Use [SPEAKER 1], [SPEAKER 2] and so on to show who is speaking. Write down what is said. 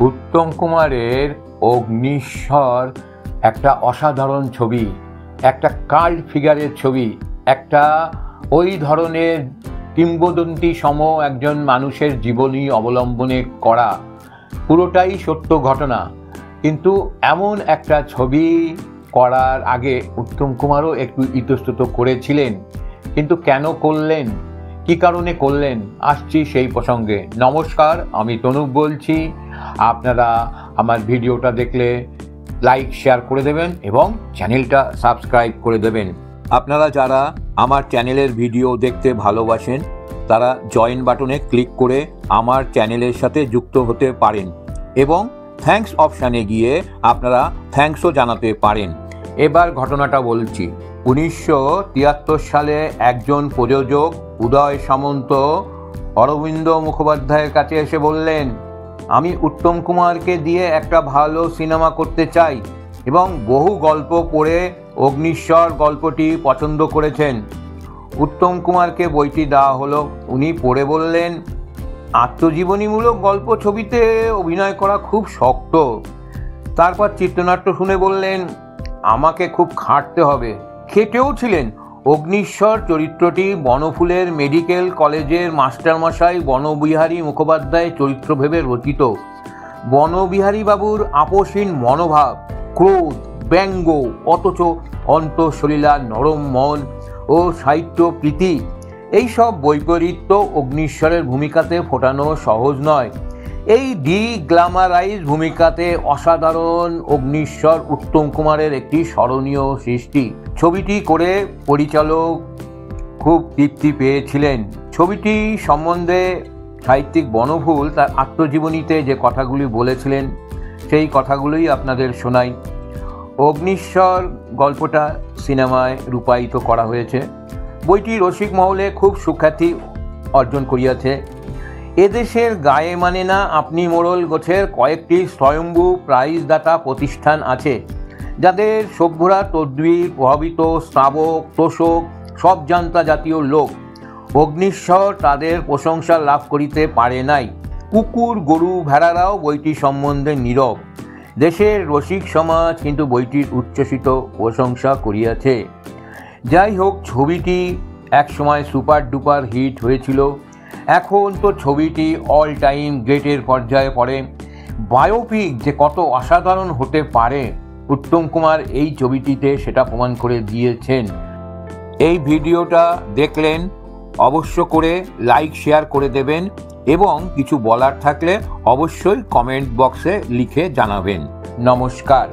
[SPEAKER 1] উত্তম কুমারের অগ্নিশ্বর একটা অসাধারণ ছবি, একটা কাল্ট ফিগারের ছবি, একটা ওই ধরনের কিংবদন্তি সম একজন মানুষের জীবনী অবলম্বনে করা, পুরোটাই সত্য ঘটনা। কিন্তু এমন একটা ছবি করার আগে উত্তম কুমারও একটু ইতস্তত করেছিলেন, কিন্তু কেন করলেন, কী কারণে করলেন, আসছি সেই প্রসঙ্গে। নমস্কার, আমি তনুপ বলছি। আপনারা আমার ভিডিওটা দেখলে লাইক শেয়ার করে দেবেন এবং চ্যানেলটা সাবস্ক্রাইব করে দেবেন। আপনারা যারা আমার চ্যানেলের ভিডিও দেখতে ভালোবাসেন তারা জয়েন বাটনে ক্লিক করে আমার চ্যানেলের সাথে যুক্ত হতে পারেন এবং থ্যাঙ্কস অপশানে গিয়ে আপনারা থ্যাঙ্কসও জানাতে পারেন। এবার ঘটনাটা বলছি। 1973 সালে একজন প্রযোজক উদয় সামন্ত অরবিন্দ মুখোপাধ্যায়ের কাছে এসে বললেন, আমি উত্তম কুমারকে দিয়ে একটা ভালো সিনেমা করতে চাই, এবং বহু গল্প পড়ে অগ্নিশ্বর গল্পটি পছন্দ করেছেন। উত্তম কুমারকে বইটি দেওয়া হলো। উনি পড়ে বললেন, আত্মজীবনীমূলক গল্প ছবিতে অভিনয় করা খুব শক্ত। তারপর চিত্রনাট্য শুনে বললেন, আমাকে খুব খাটতে হবে। খেটেও ছিলেন। অগ্নিশ্বর চরিত্রটি বনফুলের মেডিকেল কলেজের মাস্টারমশাই বনবিহারী মুখোপাধ্যায় চরিত্র ভেবে রচিত। বনবিহারী বাবুর আপোষহীন মনোভাব, ক্রোধ, ব্যঙ্গ, অথচ অন্তঃসলীলা নরম মন ও সাহিত্য প্রীতি, এইসব বৈপরীত্য অগ্নিশ্বরের ভূমিকাতে ফোটানো সহজ নয়। এই গ্ল্যামারাইজ ভূমিকাতে অসাধারণ অগ্নিশ্বর উত্তম কুমারের একটি স্মরণীয় সৃষ্টি। ছবিটি করে পরিচালক খুব তৃপ্তি পেয়েছিলেন। ছবিটি সম্বন্ধে সাহিত্যিক বনফুল তার আত্মজীবনীতে যে কথাগুলি বলেছিলেন সেই কথাগুলোই আপনাদের শোনাই। অগ্নিশ্বর গল্পটা সিনেমায় রূপায়িত করা হয়েছে। বইটি রসিক মহলে খুব সুখ্যাতি অর্জন করিয়াছে। এদেশের গায়ে মানে না আপনি মোড়ল গোছের কয়েকটি স্বয়ম্ভূ প্রাইজদাতা প্রতিষ্ঠান আছে, যাদের সভ্যরা তদ্বির প্রভাবিত শ্রাবক তোষক সব জান্তা জাতীয় লোক। অগ্নিশ্বর তাদের প্রশংসা লাভ করিতে পারে নাই। কুকুর গরু ভেড়ারাও বইটি সম্বন্ধে নীরব। দেশের রসিক সমাজ কিন্তু বইটির উচ্ছ্বসিত প্রশংসা করিয়াছে। যাই হোক, ছবিটি একসময় সুপার ডুপার হিট হয়েছিল। এখন তো ছবিটি অল টাইম গ্রেটের পর্যায়ে পড়ে। বায়োপিক যে কত অসাধারণ হতে পারে, উত্তম কুমার এই ছবিটিতে সেটা প্রমাণ করে দিয়েছেন। এই ভিডিওটা দেখলেন, অবশ্য করে লাইক শেয়ার করে দেবেন এবং কিছু বলার থাকলে অবশ্যই কমেন্ট বক্সে লিখে জানাবেন। নমস্কার।